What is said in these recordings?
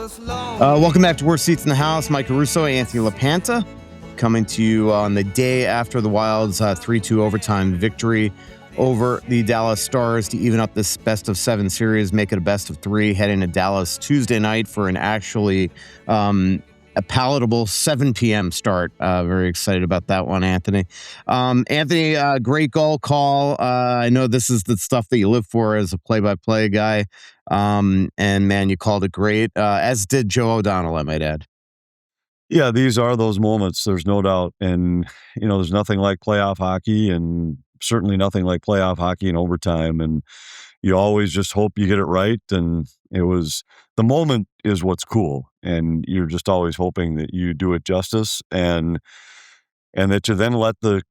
Welcome back to Worst Seats in the House. Mike Russo, Anthony LaPanta, coming to you on the day after the Wild's 3-2 overtime victory over the Dallas Stars to even up this best-of-7 series, make it a best-of-3, heading to Dallas Tuesday night for an actually a palatable 7 p.m. start. Very excited about that one, Anthony. Anthony, great goal call. I know this is the stuff that you live for as a play-by-play guy. And, man, you called it great, as did Joe O'Donnell, I might add. Yeah, these are those moments, there's no doubt. And, there's nothing like playoff hockey, and certainly nothing like playoff hockey in overtime. And you always just hope you get it right. And the moment is what's cool. And you're just always hoping that you do it justice and that you then let the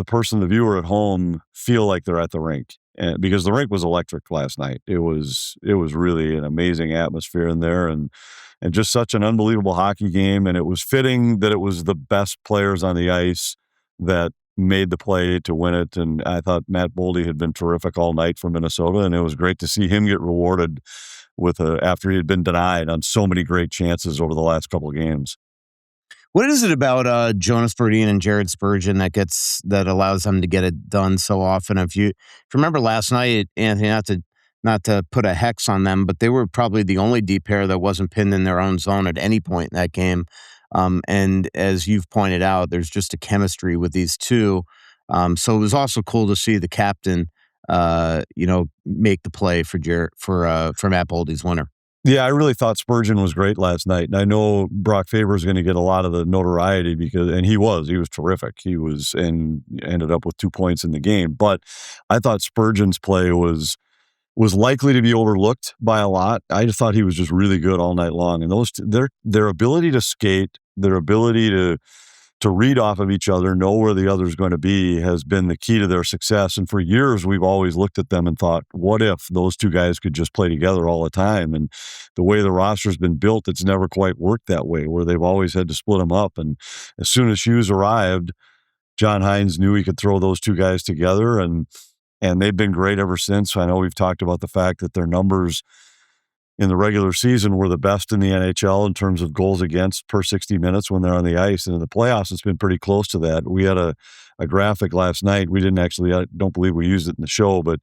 person, the viewer at home, feel like they're at the rink. And because the rink was electric last night. It was really an amazing atmosphere in there, and just such an unbelievable hockey game. And it was fitting that it was the best players on the ice that made the play to win it. And I thought Matt Boldy had been terrific all night for Minnesota, and it was great to see him get rewarded after he had been denied on so many great chances over the last couple of games. What is it about Jonas Brodin and Jared Spurgeon that allows them to get it done so often? If you remember last night, Anthony, not to put a hex on them, but they were probably the only D pair that wasn't pinned in their own zone at any point in that game. And as you've pointed out, there's just a chemistry with these two. So it was also cool to see the captain, make the play for Matt Boldy's winner. Yeah, I really thought Spurgeon was great last night. And I know Brock Faber is going to get a lot of the notoriety and he was terrific. And ended up with 2 points in the game. But I thought Spurgeon's play was likely to be overlooked by a lot. I just thought he was just really good all night long. And their ability to skate, their ability to read off of each other, know where the other's going to be, has been the key to their success. And for years, we've always looked at them and thought, what if those two guys could just play together all the time? And the way the roster's been built, it's never quite worked that way, where they've always had to split them up. And as soon as Hughes arrived, John Hines knew he could throw those two guys together, and they've been great ever since. I know we've talked about the fact that their numbers in the regular season were the best in the NHL in terms of goals against per 60 minutes when they're on the ice. And in the playoffs, it's been pretty close to that. We had a graphic last night. We didn't actually, I don't believe we used it in the show, but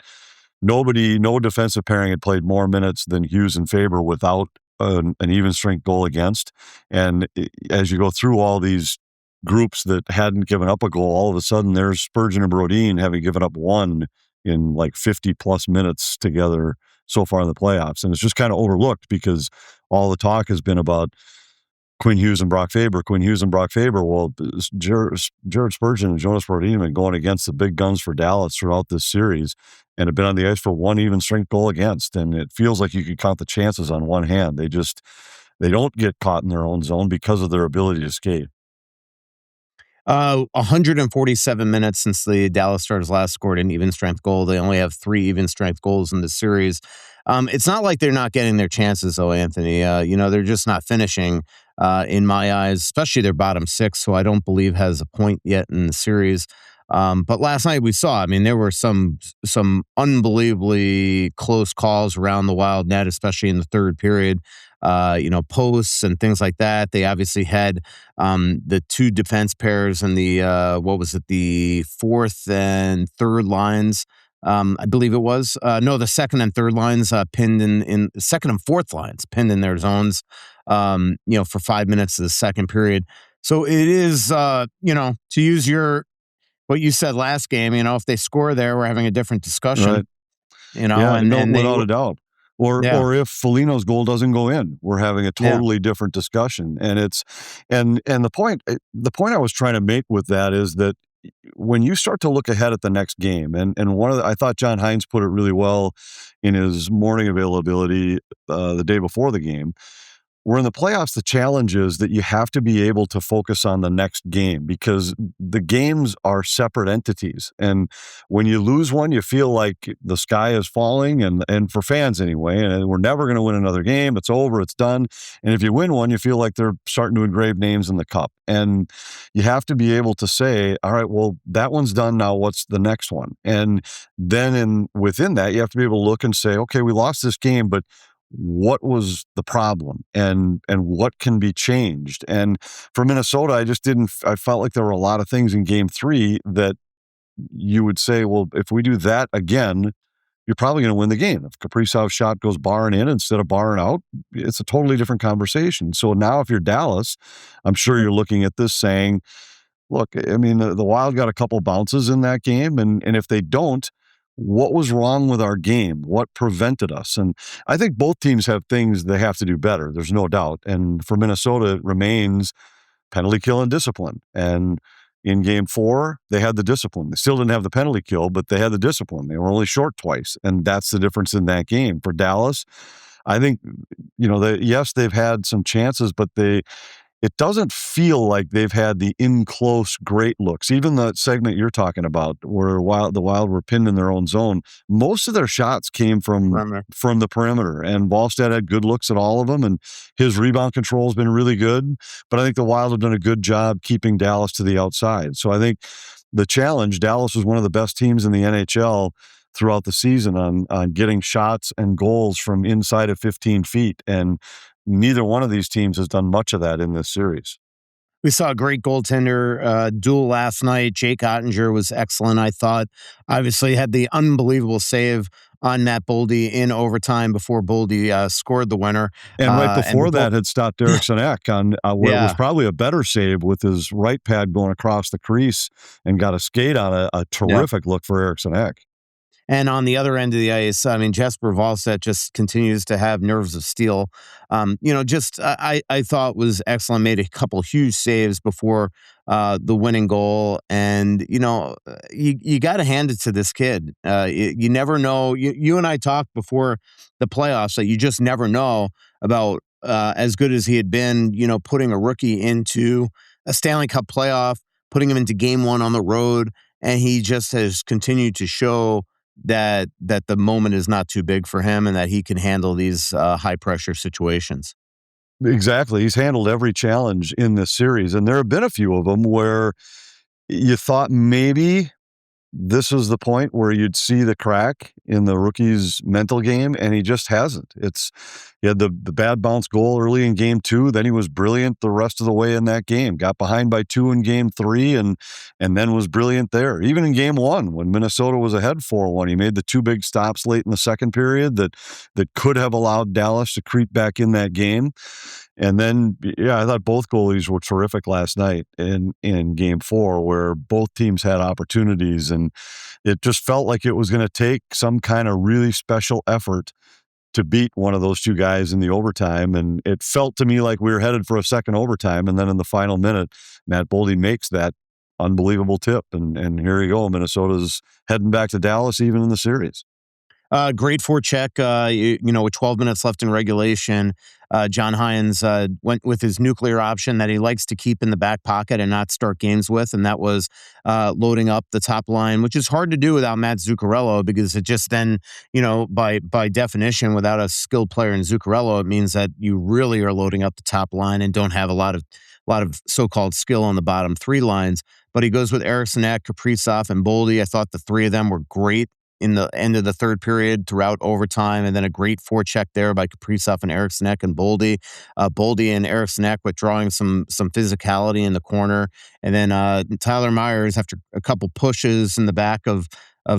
no defensive pairing had played more minutes than Hughes and Faber without an even strength goal against. And as you go through all these groups that hadn't given up a goal, all of a sudden there's Spurgeon and Brodin having given up one in like 50 plus minutes together so far in the playoffs. And it's just kind of overlooked because all the talk has been about Quinn Hughes and Brock Faber. Well, Jared Spurgeon and Jonas Brodin have been going against the big guns for Dallas throughout this series and have been on the ice for one even strength goal against. And it feels like you can count the chances on one hand. They don't get caught in their own zone because of their ability to skate. 147 minutes since the Dallas Stars last scored an even strength goal. They only have 3 even strength goals in the series. It's not like they're not getting their chances, though, Anthony. They're just not finishing, in my eyes, especially their bottom 6, who I don't believe has a point yet in the series. But last night we saw, there were some unbelievably close calls around the Wild net, especially in the third period. Posts and things like that. They obviously had the 2 defense pairs and the fourth and third lines. I believe it was. The second and third lines pinned in second and fourth lines pinned in their zones, for 5 minutes of the second period. So it is, to use what you said last game, if they score there, we're having a different discussion. Right. Without a doubt. Or if Foligno's goal doesn't go in, we're having a totally different discussion. And the point I was trying to make with that is that when you start to look ahead at the next game, and I thought John Hines put it really well in his morning availability the day before the game. We're in the playoffs. The challenge is that you have to be able to focus on the next game because the games are separate entities. And when you lose one, you feel like the sky is falling, and for fans anyway, and we're never going to win another game. It's over. It's done. And if you win one, you feel like they're starting to engrave names in the cup. And you have to be able to say, all right, well, that one's done. Now what's the next one? And then within that, you have to be able to look and say, okay, we lost this game, but what was the problem and what can be changed. And for Minnesota, I felt like there were a lot of things in game 3 that you would say, well, if we do that again, you're probably going to win the game. If Kaprizov's shot goes barring in instead of barring out, it's a totally different conversation. So now if you're Dallas, I'm sure you're looking at this saying, look, I mean, the Wild got a couple bounces in that game, and if they don't, what was wrong with our game? What prevented us? And I think both teams have things they have to do better. There's no doubt. And for Minnesota, it remains penalty kill and discipline. And in game 4, they had the discipline. They still didn't have the penalty kill, but they had the discipline. They were only short twice. And that's the difference in that game. For Dallas, I think, yes, they've had some chances, but it doesn't feel like they've had the in-close great looks. Even the segment you're talking about where the Wild were pinned in their own zone, most of their shots came from the perimeter, and Wallstedt had good looks at all of them, and his rebound control has been really good. But I think the Wild have done a good job keeping Dallas to the outside. So I think the challenge, Dallas was one of the best teams in the NHL throughout the season on getting shots and goals from inside of 15 feet. And neither one of these teams has done much of that in this series. We saw a great goaltender duel last night. Jake Ottinger was excellent, I thought. Obviously had the unbelievable save on Matt Boldy in overtime before Boldy scored the winner. And right before that had stopped Eriksson Ek on where it was probably a better save with his right pad going across the crease and got a skate on a terrific look for Eriksson Ek. And on the other end of the ice, I mean, Jesper Wallstedt just continues to have nerves of steel. I thought was excellent. Made a couple huge saves before the winning goal. And, you got to hand it to this kid. You never know. You and I talked before the playoffs that you just never know about as good as he had been, putting a rookie into a Stanley Cup playoff, putting him into game 1 on the road. And he just has continued to show that the moment is not too big for him and that he can handle these high pressure situations. Exactly. He's handled every challenge in this series. And there have been a few of them where you thought maybe this is the point where you'd see the crack in the rookie's mental game, and he just hasn't. He had the bad bounce goal early in game 2, then he was brilliant the rest of the way in that game. Got behind by 2 in game 3 and then was brilliant there. Even in game 1, when Minnesota was ahead 4-1, he made the 2 big stops late in the second period that could have allowed Dallas to creep back in that game. And then, I thought both goalies were terrific last night in game 4, where both teams had opportunities, and it just felt like it was going to take some kind of really special effort to beat one of those 2 guys in the overtime. And it felt to me like we were headed for a second overtime. And then in the final minute, Matt Boldy makes that unbelievable tip. And here you go. Minnesota's heading back to Dallas even in the series. Great forecheck, with 12 minutes left in regulation. John Hynes went with his nuclear option that he likes to keep in the back pocket and not start games with, and that was loading up the top line, which is hard to do without Matt Zuccarello, because it just then, by definition, without a skilled player in Zuccarello, it means that you really are loading up the top line and don't have a lot of so-called skill on the bottom 3 lines. But he goes with Eriksson Ek, Kaprizov, and Boldy. I thought the 3 of them were great in the end of the third period throughout overtime, and then a great forecheck there by Kaprizov and Eriksson Ek and Boldy. Boldy and Eriksson Ek withdrawing some physicality in the corner. And then Tyler Myers, after a couple pushes in the back of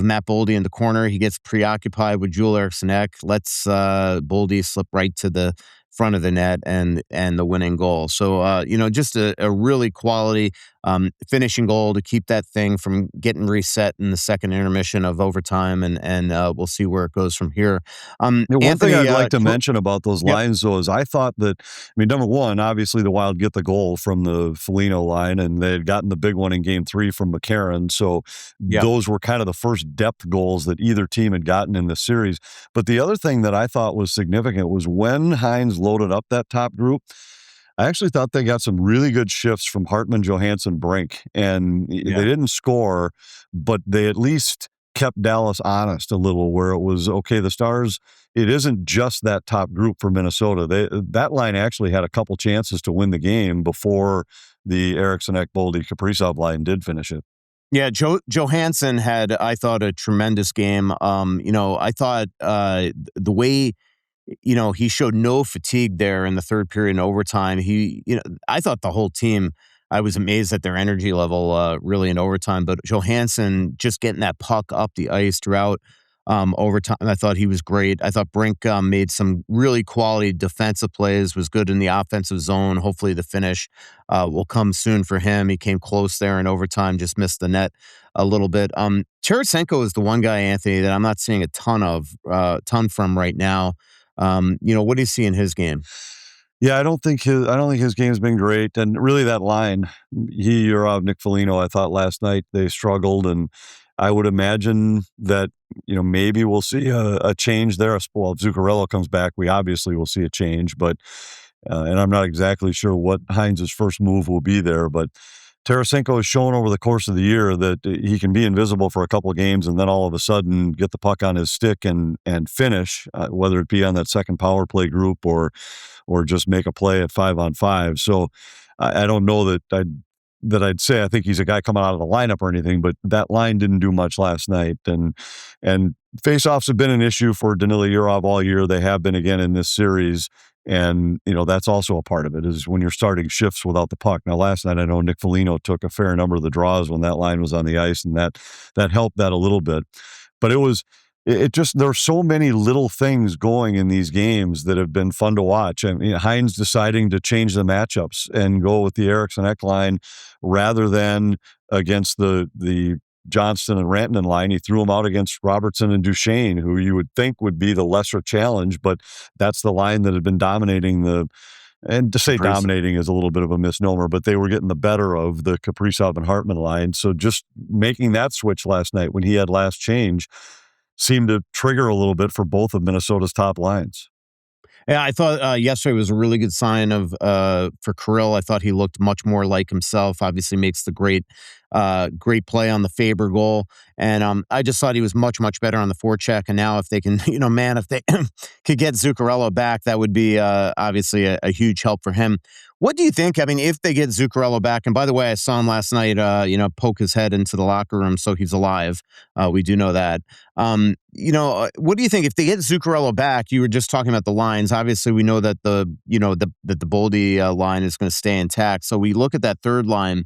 Matt Boldy in the corner, he gets preoccupied with Joel Eriksson Ek, lets Boldy slip right to the front of the net and the winning goal. So, just a really quality finishing goal to keep that thing from getting reset in the second intermission of overtime. And we'll see where it goes from here. One thing I'd like to mention about those lines, though, is I thought that, number one, obviously the Wild get the goal from the Foligno line, and they had gotten the big one in game 3 from McCarron. So those were kind of the first depth goals that either team had gotten in the series. But the other thing that I thought was significant was when Hynes loaded up that top group, I actually thought they got some really good shifts from Hartman, Johansson, Brink, and they didn't score, but they at least kept Dallas honest a little, where it was, okay, the Stars, it isn't just that top group for Minnesota. That line actually had a couple chances to win the game before the Eriksson Ek, Boldy, Kaprizov line did finish it. Yeah, Johansson had, I thought, a tremendous game. I thought the way he showed no fatigue there in the third period and overtime. I thought the whole team, I was amazed at their energy level, really in overtime. But Johansson just getting that puck up the ice throughout overtime, I thought he was great. I thought Brink made some really quality defensive plays, was good in the offensive zone. Hopefully the finish will come soon for him. He came close there in overtime, just missed the net a little bit. Tarasenko is the one guy, Anthony, that I'm not seeing a ton from right now. What do you see in his game? Yeah, I don't think his game's been great, and really that line, Nick Foligno, I thought last night they struggled, and I would imagine that maybe we'll see a change there. Well, if Zuccarello comes back, we obviously will see a change, but and I'm not exactly sure what Heinz's first move will be there, but Tarasenko has shown over the course of the year that he can be invisible for a couple of games and then all of a sudden get the puck on his stick and finish, whether it be on that second power play group or just make a play at 5-on-5. So I don't know that I'd say I think he's a guy coming out of the lineup or anything, but that line didn't do much last night. And faceoffs have been an issue for Danila Yurov all year. They have been again in this series. And, that's also a part of it is when you're starting shifts without the puck. Now, last night, I know Nick Foligno took a fair number of the draws when that line was on the ice, and that helped that a little bit. But it just, there are so many little things going in these games that have been fun to watch. I mean, Heinz deciding to change the matchups and go with the Eriksson Ek line rather than against the Johnston and Rantanen line. He threw him out against Robertson and Duchesne, who you would think would be the lesser challenge, but that's the line that had been dominating and to say dominating is a little bit of a misnomer, but they were getting the better of the Kaprizov and Hartman line. So just making that switch last night when he had last change seemed to trigger a little bit for both of Minnesota's top lines. Yeah, I thought yesterday was a really good sign for Kirill. I thought he looked much more like himself. Obviously, makes the great play on the Faber goal, and I just thought he was much better on the forecheck. And now, if they can, if they could get Zuccarello back, that would be obviously a huge help for him. What do you think? I mean, if they get Zuccarello back, and by the way, I saw him last night, poke his head into the locker room, so he's alive. We do know that. What do you think if they get Zuccarello back? You were just talking about the lines. Obviously, we know that the Boldy line is going to stay intact. So we look at that third line.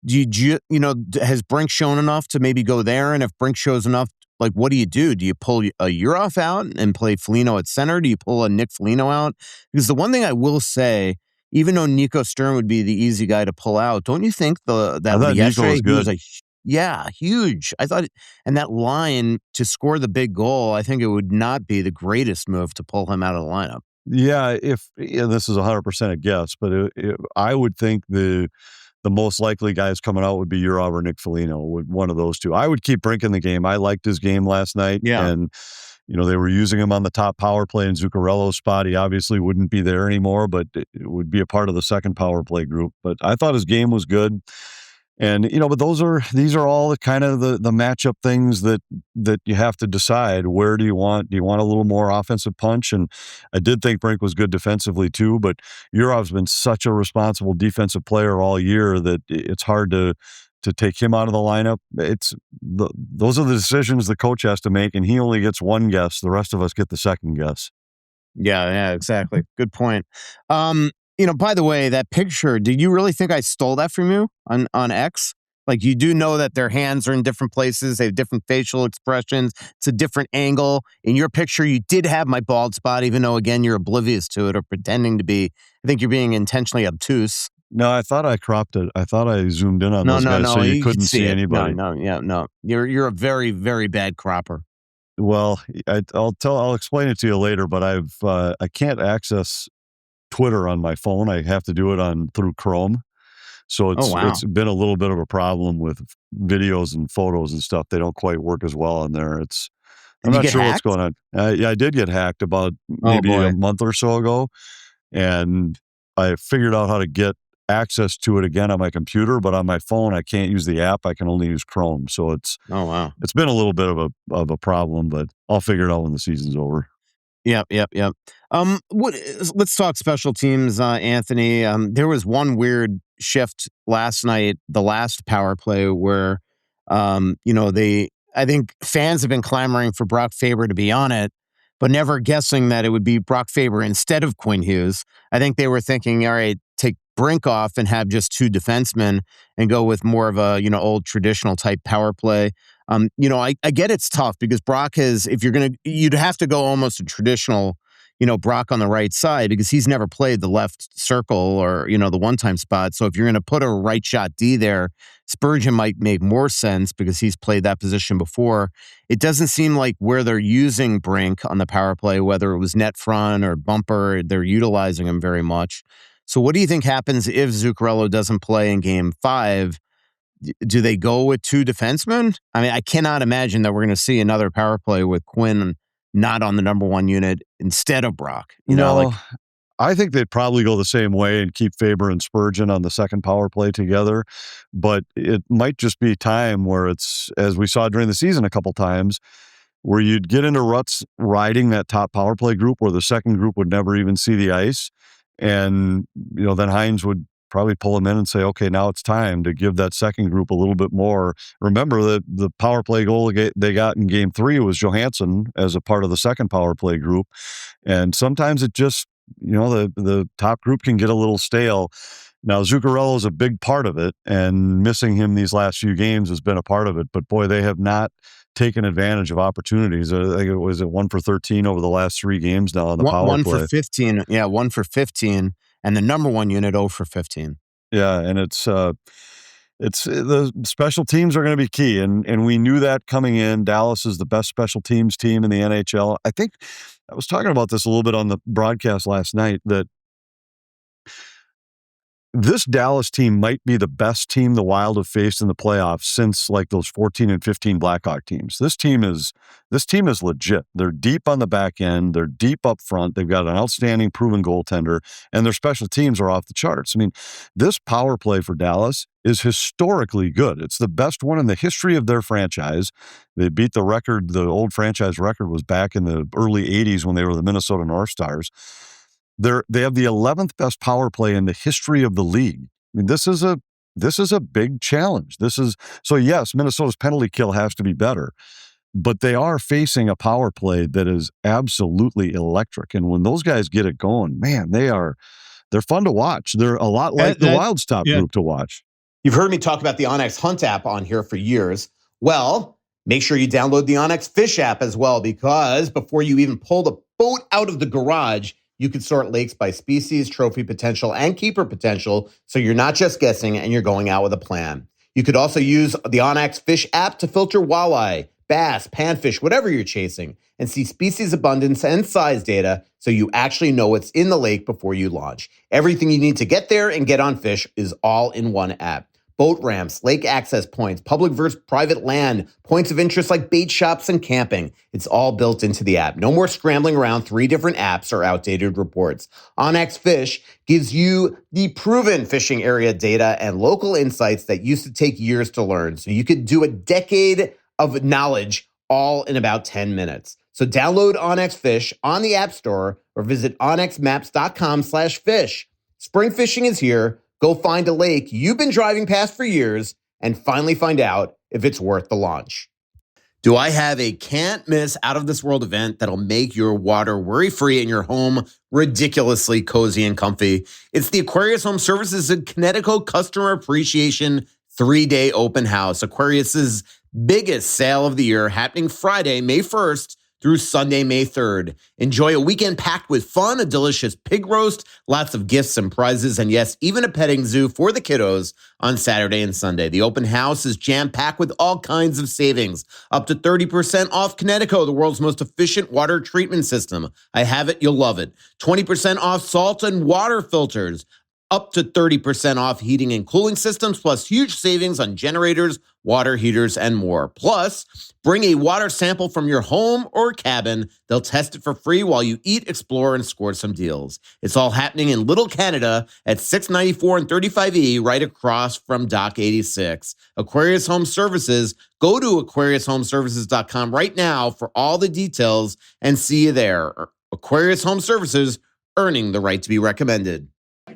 Has Brink shown enough to maybe go there? And if Brink shows enough, like, what do? Do you pull a Yurov out and play Foligno at center? Do you pull a Nick Foligno out? Because the one thing I will say, even though Nico Sturm would be the easy guy to pull out, don't you think I thought Nico was good. Huge. I thought, and that line to score the big goal, I think it would not be the greatest move to pull him out of the lineup. Yeah, this is 100% a guess, but I would think the most likely guys coming out would be Yurov or Nick Foligno, one of those two. I would keep Brink in the game. I liked his game last night. Yeah. And, they were using him on the top power play in Zuccarello's spot. He obviously wouldn't be there anymore, but it would be a part of the second power play group. But I thought his game was good. And, but these are all the kind of the matchup things that you have to decide. Where do you want a little more offensive punch? And I did think Brink was good defensively too, but Yurov's been such a responsible defensive player all year that it's hard to take him out of the lineup. Those are the decisions the coach has to make, and he only gets one guess. The rest of us get the second guess. Yeah, exactly. Good point. By the way, that picture, did you really think I stole that from you on X? Like, you do know that their hands are in different places. They have different facial expressions. It's a different angle. In your picture, you did have my bald spot, even though, again, you're oblivious to it or pretending to be. I think you're being intentionally obtuse. No, I thought I cropped it. I thought I zoomed in on those guys so you couldn't see anybody. No. You're a very, very bad cropper. Well, I'll explain it to you later, but I can't access Twitter on my phone. I have to do it through Chrome. So it's been a little bit of a problem with videos and photos and stuff. They don't quite work as well on there. I'm not sure what's going on. Yeah, I did get hacked about maybe a month or so ago, and I figured out how to get access to it again on my computer, but on my phone I can't use the app. I can only use Chrome. So it's been a little bit of a problem, but I'll figure it out when the season's over. Yep. Let's talk special teams, Anthony. There was one weird shift last night, the last power play, where I think fans have been clamoring for Brock Faber to be on it, but never guessing that it would be Brock Faber instead of Quinn Hughes. I think they were thinking, all right, take Brink off and have just two defensemen and go with more of a, old traditional type power play. I get it's tough because Brock has, if you're going to, you'd have to go almost a traditional, Brock on the right side because he's never played the left circle or, the one-time spot. So if you're going to put a right shot D there, Spurgeon might make more sense because he's played that position before. It doesn't seem like where they're using Brink on the power play, whether it was net front or bumper, they're utilizing him very much. So what do you think happens if Zuccarello doesn't play in game 5? Do they go with two defensemen? I mean, I cannot imagine that we're going to see another power play with Quinn not on the number one unit instead of Brock. I think they'd probably go the same way and keep Faber and Spurgeon on the second power play together. But it might just be time where it's, as we saw during the season a couple times, where you'd get into ruts riding that top power play group where the second group would never even see the ice. And, then Hines would probably pull him in and say, okay, now it's time to give that second group a little bit more. Remember that the power play goal they got in game 3 was Johansson as a part of the second power play group. And sometimes it just, the top group can get a little stale. Now, Zuccarello is a big part of it, and missing him these last few games has been a part of it. But boy, they have not taken advantage of opportunities. I think it was 1 for 13 over the last 3 games now on the power play. 1 for 15. Yeah, 1 for 15. And the number one unit 0 for 15. Yeah, and it's the special teams are going to be key, and we knew that coming in. Dallas is the best special teams team in the NHL. I think I was talking about this a little bit on the broadcast last night, that this Dallas team might be the best team the Wild have faced in the playoffs since like those 14 and 15 Blackhawk teams. This team is legit. They're deep on the back end. They're deep up front. They've got an outstanding proven goaltender, and their special teams are off the charts. I mean, this power play for Dallas is historically good. It's the best one in the history of their franchise. They beat the record. The old franchise record was back in the early 80s when they were the Minnesota North Stars. They have the 11th best power play in the history of the league. I mean, this is a big challenge. So yes, Minnesota's penalty kill has to be better, but they are facing a power play that is absolutely electric. And when those guys get it going, man, they're fun to watch. They're a lot like the Wild's top group to watch. You've heard me talk about the Onyx Hunt app on here for years. Well, make sure you download the Onyx Fish app as well, because before you even pull the boat out of the garage, you can sort lakes by species, trophy potential, and keeper potential, so you're not just guessing and you're going out with a plan. You could also use the Onyx Fish app to filter walleye, bass, panfish, whatever you're chasing, and see species abundance and size data so you actually know what's in the lake before you launch. Everything you need to get there and get on fish is all in one app. Boat ramps, lake access points, public versus private land, points of interest like bait shops and camping. It's all built into the app. No more scrambling around 3 different apps or outdated reports. Onyx Fish gives you the proven fishing area data and local insights that used to take years to learn. So you could do a decade of knowledge all in about 10 minutes. So download Onyx Fish on the App Store or visit onyxmaps.com/fish. Spring fishing is here. Go find a lake you've been driving past for years and finally find out if it's worth the launch. Do I have a can't miss out of this world event that'll make your water worry-free and your home ridiculously cozy and comfy? It's the Aquarius Home Services and Connecticut Customer Appreciation 3-day open house. Aquarius's biggest sale of the year, happening Friday, May 1st through Sunday, May 3rd. Enjoy a weekend packed with fun, a delicious pig roast, lots of gifts and prizes, and yes, even a petting zoo for the kiddos on Saturday and Sunday. The open house is jam-packed with all kinds of savings. Up to 30% off Connecticut, the world's most efficient water treatment system. I have it, you'll love it. 20% off salt and water filters. Up to 30% off heating and cooling systems, plus huge savings on generators, water heaters, and more. Plus, bring a water sample from your home or cabin. They'll test it for free while you eat, explore, and score some deals. It's all happening in Little Canada at 694 and 35E, right across from Dock 86. Aquarius Home Services. Go to aquariushomeservices.com right now for all the details and see you there. Aquarius Home Services, earning the right to be recommended.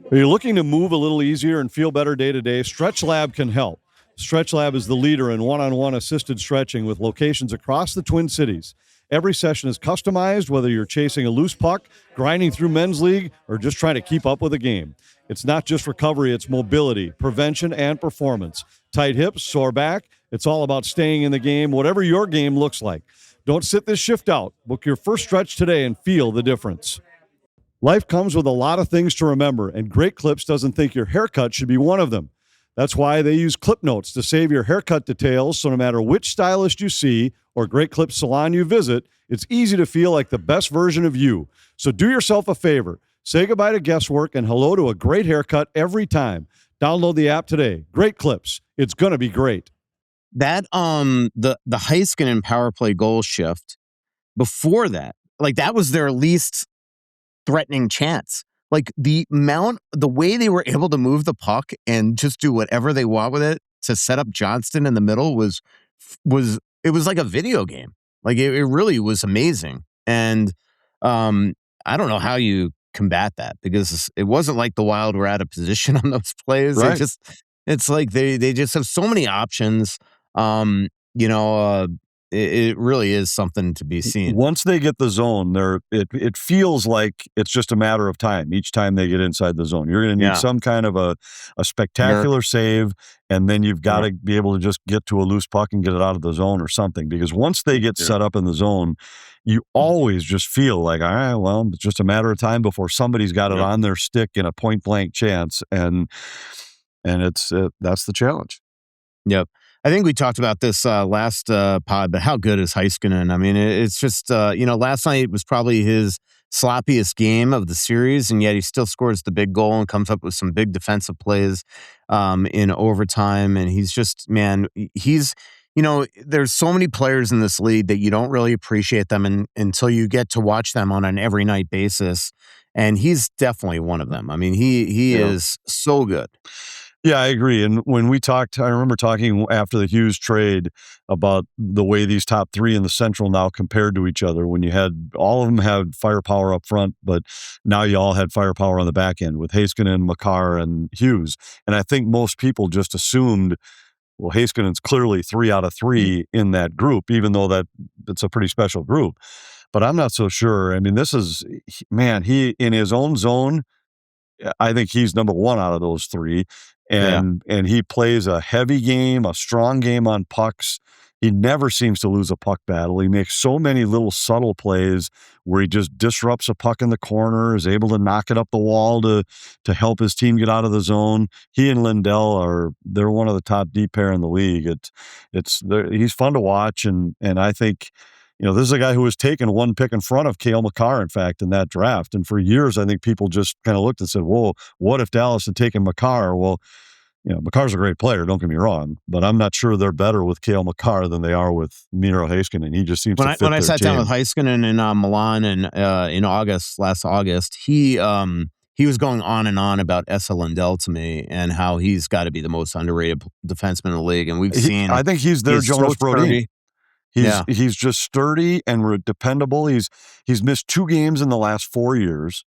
Are you looking to move a little easier and feel better day to day? StretchLab can help. StretchLab is the leader in one-on-one assisted stretching with locations across the Twin Cities. Every session is customized, whether you're chasing a loose puck, grinding through men's league, or just trying to keep up with the game. It's not just recovery, it's mobility, prevention, and performance. Tight hips, sore back, it's all about staying in the game, whatever your game looks like. Don't sit this shift out. Book your first stretch today and feel the difference. Life comes with a lot of things to remember, and Great Clips doesn't think your haircut should be one of them. That's why they use clip notes to save your haircut details, so no matter which stylist you see or Great Clips salon you visit, it's easy to feel like the best version of you. So do yourself a favor. Say goodbye to guesswork and hello to a great haircut every time. Download the app today. Great Clips. It's going to be great. That the Heiskanen power play goal shift before that, like that was their least threatening chance. Like the way they were able to move the puck and just do whatever they want with it to set up Johnston in the middle was like a video game. Like it really was amazing. And I don't know how you combat that, because it wasn't like the Wild were out of position on those plays. Right. It's like they just have so many options. It really is something to be seen. Once they get the zone, it feels like it's just a matter of time. Each time they get inside the zone, you're going to need some kind of a spectacular save, and then you've got to be able to just get to a loose puck and get it out of the zone or something. Because once they get set up in the zone, you always just feel like, all right, well, it's just a matter of time before somebody's got it on their stick in a point blank chance, and that's the challenge. Yep. I think we talked about this last pod, but how good is Heiskanen? I mean, it's just, last night was probably his sloppiest game of the series, and yet he still scores the big goal and comes up with some big defensive plays in overtime. And he's just, man, there's so many players in this league that you don't really appreciate them until you get to watch them on an every night basis. And he's definitely one of them. I mean, he is so good. Yeah, I agree. And when we talked, I remember talking after the Hughes trade about the way these top three in the Central now compared to each other. When you had all of them had firepower up front, but now you all had firepower on the back end with Heiskanen, Makar, and Hughes. And I think most people just assumed, well, Heiskanen's clearly 3 out of 3 in that group, even though it's a pretty special group. But I'm not so sure. I mean, he in his own zone, I think he's number 1 out of those 3. And he plays a heavy game, a strong game on pucks. He never seems to lose a puck battle. He makes so many little subtle plays where he just disrupts a puck in the corner, is able to knock it up the wall to help his team get out of the zone. He and Lindell they're one of the top deep pair in the league. He's fun to watch, and I think, this is a guy who was taken 1 pick in front of Cale Makar, in fact, in that draft. And for years, I think people just kind of looked and said, whoa, what if Dallas had taken Makar? Well, Makar's a great player, don't get me wrong, but I'm not sure they're better with Cale Makar than they are with Miro Heiskanen. He just seems to fit When I their sat team. down with Heiskanen in Milan and in last August, he was going on and on about Esa Lindell to me and how he's got to be the most underrated defenseman in the league. And we've seen, I think he's their Jonas Brodin. He's He's just sturdy and dependable. He's missed 2 games in the last 4 years.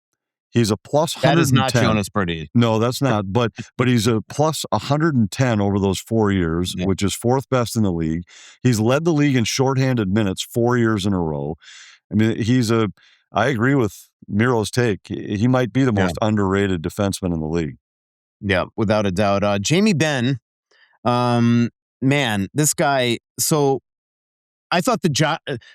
He's a plus 110. That is not Jonas Brodin. No, that's not. But he's a plus 110 over those 4 years, which is 4th best in the league. He's led the league in shorthanded minutes 4 years in a row. I mean, I agree with Miro's take. He might be the most underrated defenseman in the league. Yeah, without a doubt. Jamie Benn, man, this guy. So I thought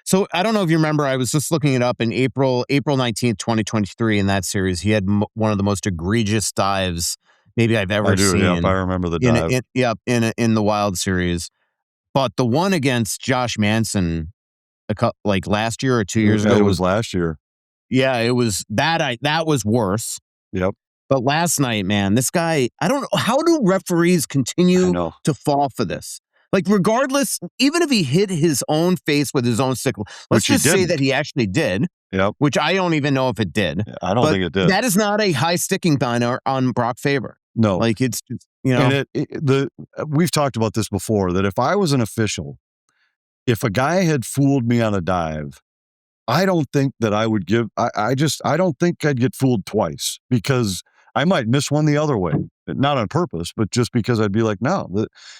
so I don't know if you remember, I was just looking it up in April 19th, 2023 in that series. He had one of the most egregious dives maybe I've ever seen. Yep, I remember the dive. In the Wild series. But the one against Josh Manson like last year or 2 years ago. It was last year. Yeah, it was that was worse. Yep. But last night, man, this guy, I don't know, how do referees continue to fall for this? Like, regardless, even if he hit his own face with his own stick, let's just say that he actually did, which I don't even know if it did. I don't think it did. That is not a high sticking diner on Brock Faber. No. Like, it's just, And we've talked about this before, that if I was an official, if a guy had fooled me on a dive, I don't think that I would I don't think I'd get fooled twice, because I might miss one the other way, not on purpose, but just because I'd be like, no,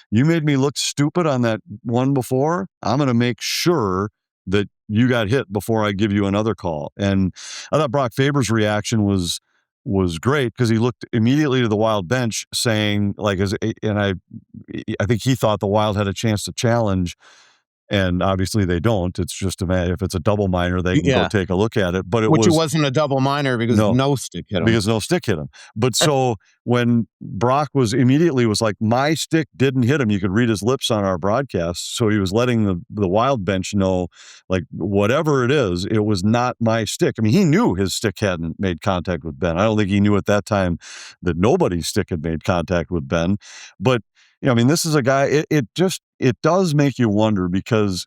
you made me look stupid on that one before. I'm going to make sure that you got hit before I give you another call. And I thought Brock Faber's reaction was great because he looked immediately to the Wild bench saying, like, and I think he thought the Wild had a chance to challenge. And obviously they don't. It's just a matter if it's a double minor, they can go take a look at it. But it wasn't a double minor because no stick hit him. Because no stick hit him. But so when Brock was like, my stick didn't hit him, you could read his lips on our broadcast. So he was letting the Wild bench know, like, whatever it is, it was not my stick. I mean, he knew his stick hadn't made contact with Benn. I don't think he knew at that time that nobody's stick had made contact with Benn. But I mean, this is a guy, it does make you wonder because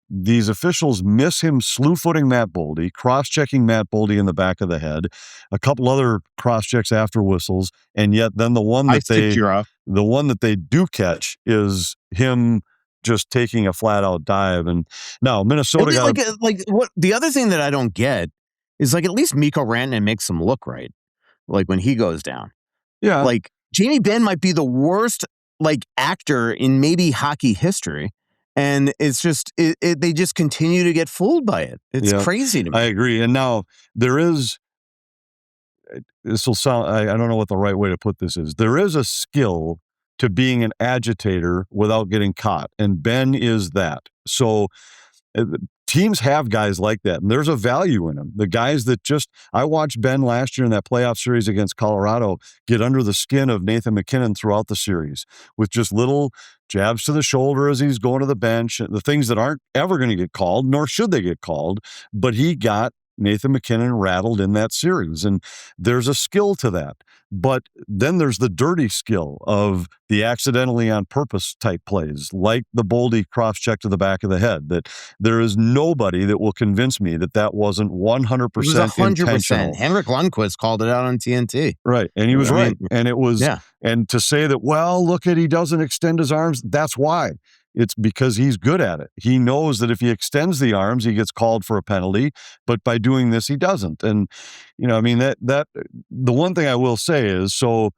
these officials miss him slew-footing Matt Boldy, cross-checking Matt Boldy in the back of the head, a couple other cross-checks after whistles, and yet then the one that they do catch is him just taking a flat-out dive. And now Minnesota got what the other thing that I don't get is, like, at least Mikko Rantanen makes him look right, like when he goes down. Yeah, like Jamie Benn might be the worst actor in maybe hockey history, and it's just they just continue to get fooled by it. It's crazy to me. I agree. And now there is, this will sound, I don't know what the right way to put this is. There is a skill to being an agitator without getting caught, and Benn is that. So teams have guys like that, and there's a value in them. The guys that I watched Benn last year in that playoff series against Colorado get under the skin of Nathan MacKinnon throughout the series with just little jabs to the shoulder as he's going to the bench, the things that aren't ever going to get called, nor should they get called, but he got Nathan MacKinnon rattled in that series. And there's a skill to that. But then there's the dirty skill of the accidentally on purpose type plays, like the Boldy cross check to the back of the head, that there is nobody that will convince me that wasn't 100% intentional. Henrik Lundqvist called it out on TNT. Right. And he was right. And it was, and to say that, well, look he doesn't extend his arms, that's why. It's because he's good at it. He knows that if he extends the arms, he gets called for a penalty, but by doing this, he doesn't. And, I mean, that the one thing I will say is, so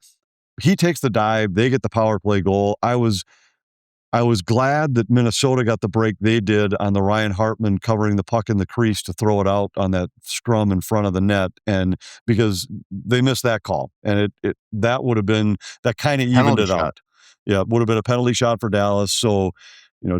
he takes the dive, they get the power play goal. I was glad that Minnesota got the break they did on the Ryan Hartman covering the puck in the crease to throw it out on that scrum in front of the net, and because they missed that call, and that would have been, that kind of evened it out. Yeah, it would have been a penalty shot for Dallas. So,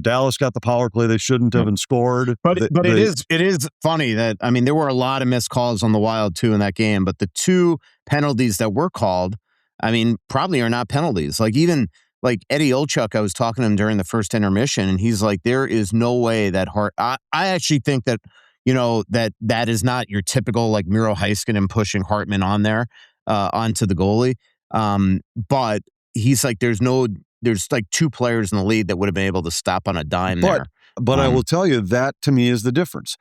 Dallas got the power play they shouldn't have and scored. But it is funny that, I mean, there were a lot of missed calls on the Wild too in that game, but the two penalties that were called, I mean, probably are not penalties. Like, even like Eddie Olchuk, I was talking to him during the first intermission, and he's like, there is no way that I actually think that, that is not your typical like Miro Heiskanen pushing Hartman on there onto the goalie. But he's like, there's like two players in the league that would have been able to stop on a dime there. But I will tell you, that to me is the difference.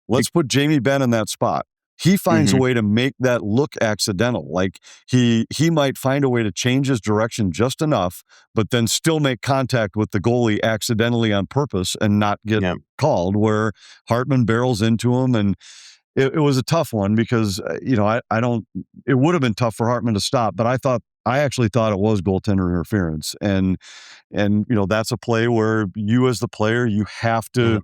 Let's put Jamie Benn in that spot. He finds a way to make that look accidental. Like he might find a way to change his direction just enough, but then still make contact with the goalie accidentally on purpose and not get called, where Hartman barrels into him. And it was a tough one because, it would have been tough for Hartman to stop, but I actually thought it was goaltender interference. And that's a play where you as the player, you have to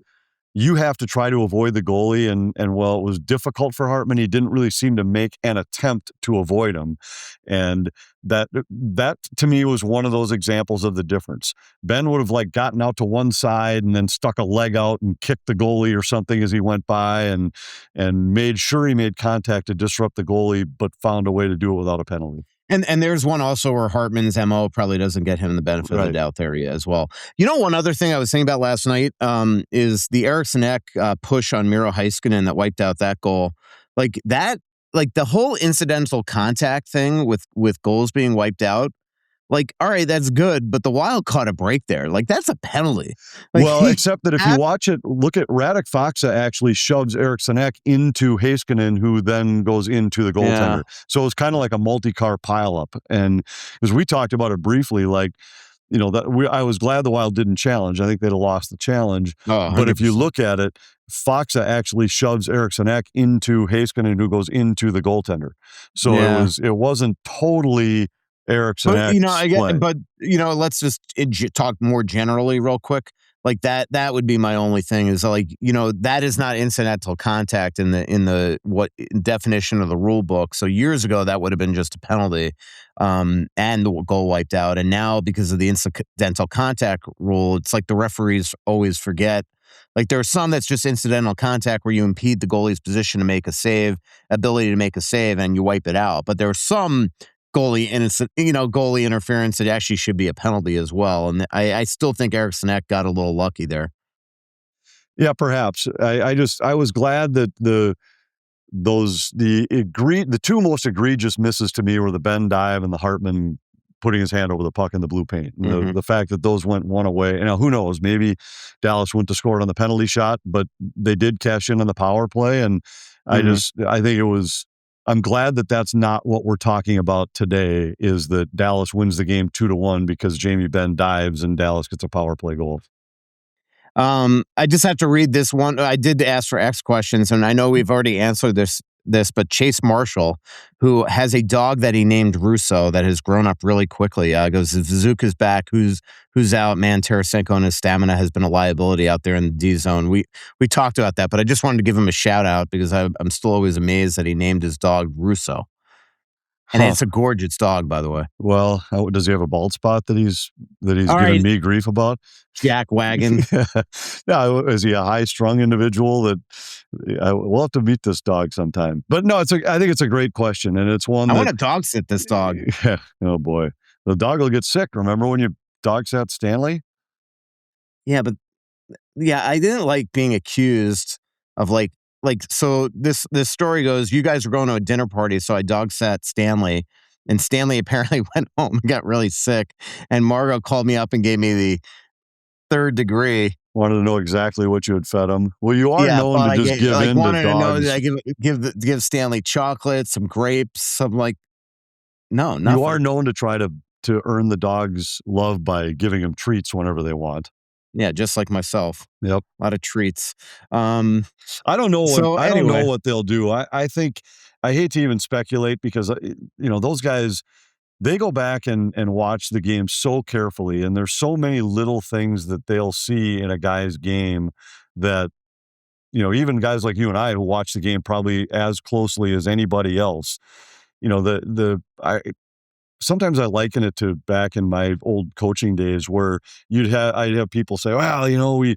try to avoid the goalie. And while it was difficult for Hartman, he didn't really seem to make an attempt to avoid him. And that to me was one of those examples of the difference. Benn would have gotten out to one side and then stuck a leg out and kicked the goalie or something as he went by and made sure he made contact to disrupt the goalie, but found a way to do it without a penalty. And there's one also where Hartman's MO probably doesn't get him the benefit of the doubt there as well. One other thing I was thinking about last night is the Eriksson Ek push on Miro Heiskanen that wiped out that goal. Like that, like the whole incidental contact thing with goals being wiped out. Like, all right, that's good, but the Wild caught a break there. Like, that's a penalty. Like, well, except that if you watch it, look at Radek Faksa actually shoves Eriksson Ek into Heiskanen, who then goes into the goaltender. Yeah. So it's kind of like a multi-car pileup. And because we talked about it briefly, like, I was glad the Wild didn't challenge. I think they'd have lost the challenge. Oh, but if you look at it, Faksa actually shoves Eriksson Ek into Heiskanen, who goes into the goaltender. So it wasn't totally Eriksson. But let's just talk more generally real quick. Like that would be my only thing is like, that is not incidental contact in the what definition of the rule book. So years ago, that would have been just a penalty, and the goal wiped out. And now because of the incidental contact rule, it's like the referees always forget. Like there are some that's just incidental contact where you impede the goalie's position to make a save, ability to make a save, and you wipe it out. But there are some goalie interference that actually should be a penalty as well. And I still think Eriksson got a little lucky there. Yeah, perhaps. I was glad that the two most egregious misses to me were the Benn dive and the Hartman putting his hand over the puck in the blue paint. Mm-hmm. The fact that those went one away. And now who knows, maybe Dallas wouldn't have scored on the penalty shot, but they did cash in on the power play. And I'm glad that that's not what we're talking about today, is that Dallas wins the game 2-1 because Jamie Benn dives and Dallas gets a power play goal. I just have to read this one. I did ask for X questions, and I know we've already answered this, but Chase Marshall, who has a dog that he named Russo that has grown up really quickly, goes, if Zuccarello's back, who's out? Man, Tarasenko and his stamina has been a liability out there in the D zone. We talked about that, but I just wanted to give him a shout out because I'm still always amazed that he named his dog Russo. And it's a gorgeous dog, by the way. Well, does he have a bald spot that he's giving me grief about? Jack Wagon. Yeah, is he a high-strung individual that we'll have to meet this dog sometime? But no, I think it's a great question, and it's one I want to dog sit this dog. Yeah. Oh boy, the dog will get sick. Remember when you dog sat Stanley? Yeah, but I didn't like being accused of so this story goes, you guys were going to a dinner party, so I dog sat Stanley, and Stanley apparently went home and got really sick, and Margot called me up and gave me the 3rd degree. Wanted to know exactly what you had fed him. Well, you are known to just give in to dogs. To know that I give Stanley chocolate, some grapes. I'm like, no, nothing. You are known to try to earn the dog's love by giving him treats whenever they want. Yeah, just like myself. Yep. A lot of treats. I don't know what they'll do. I think, I hate to even speculate because, those guys, they go back and watch the game so carefully, and there's so many little things that they'll see in a guy's game that, even guys like you and I who watch the game probably as closely as anybody else, sometimes I liken it to back in my old coaching days where I'd have people say, well,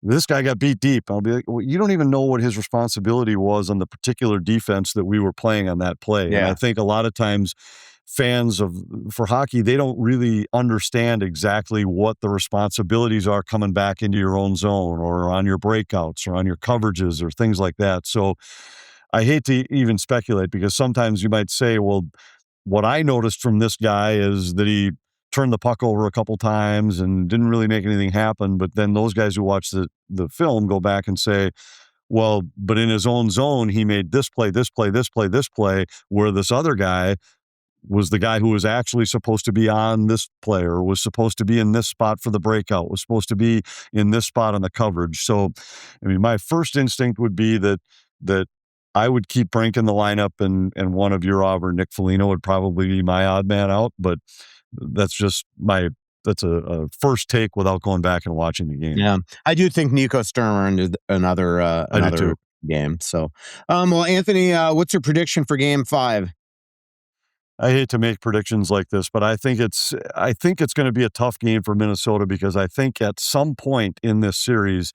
this guy got beat deep. I'll be like, well, you don't even know what his responsibility was on the particular defense that we were playing on that play. Yeah. And I think a lot of times fans for hockey, they don't really understand exactly what the responsibilities are coming back into your own zone or on your breakouts or on your coverages or things like that. So I hate to even speculate because sometimes you might say, well, what I noticed from this guy is that he turned the puck over a couple times and didn't really make anything happen. But then those guys who watch the film go back and say, well, but in his own zone, he made this play, this play, this play, this play, where this other guy was the guy who was actually supposed to be on this play or was supposed to be in this spot for the breakout, was supposed to be in this spot on the coverage. So, I mean, my first instinct would be that I would keep Brink in the lineup and one of Yurov or Nick Foligno would probably be my odd man out, but that's just that's a first take without going back and watching the game. Yeah. I do think Nico Sturm earned another game. So, well, Anthony, what's your prediction for Game 5? I hate to make predictions like this, but I think it's going to be a tough game for Minnesota because I think at some point in this series,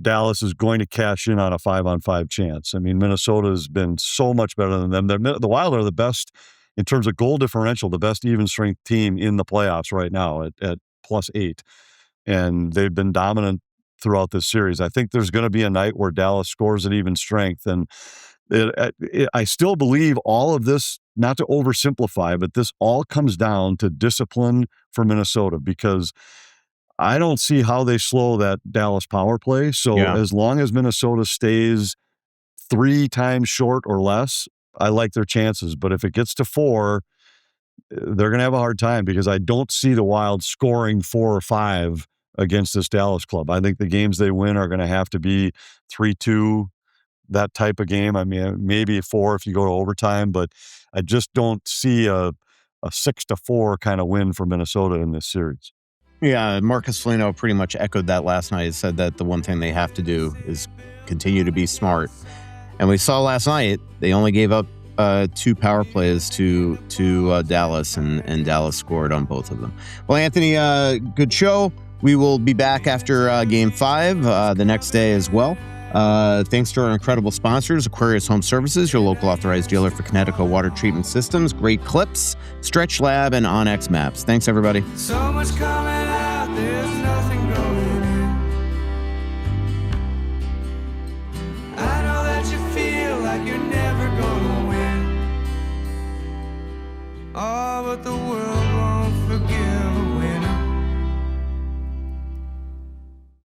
Dallas is going to cash in on a 5-on-5 chance. I mean, Minnesota has been so much better than them. The Wild are the best in terms of goal differential, the best even strength team in the playoffs right now at +8. And they've been dominant throughout this series. I think there's going to be a night where Dallas scores at even strength. And I still believe all of this, not to oversimplify, but this all comes down to discipline for Minnesota because I don't see how they slow that Dallas power play. So as long as Minnesota stays 3 times short or less, I like their chances. But if it gets to 4, they're going to have a hard time because I don't see the Wild scoring 4 or 5 against this Dallas club. I think the games they win are going to have to be 3-2, that type of game. I mean, maybe 4 if you go to overtime, but I just don't see a 6-4 kind of win for Minnesota in this series. Yeah, Marcus Foligno pretty much echoed that last night. He said that the one thing they have to do is continue to be smart. And we saw last night, they only gave up 2 power plays to Dallas, and Dallas scored on both of them. Well, Anthony, good show. We will be back after Game 5 the next day as well. Thanks to our incredible sponsors, Aquarius Home Services, your local authorized dealer for Connecticut water treatment systems, Great Clips, Stretch Lab, and Onyx Maps. Thanks, everybody. So much coming out, there's nothing going in. I know that you feel like you're never gonna win. Oh, but the world won't forgive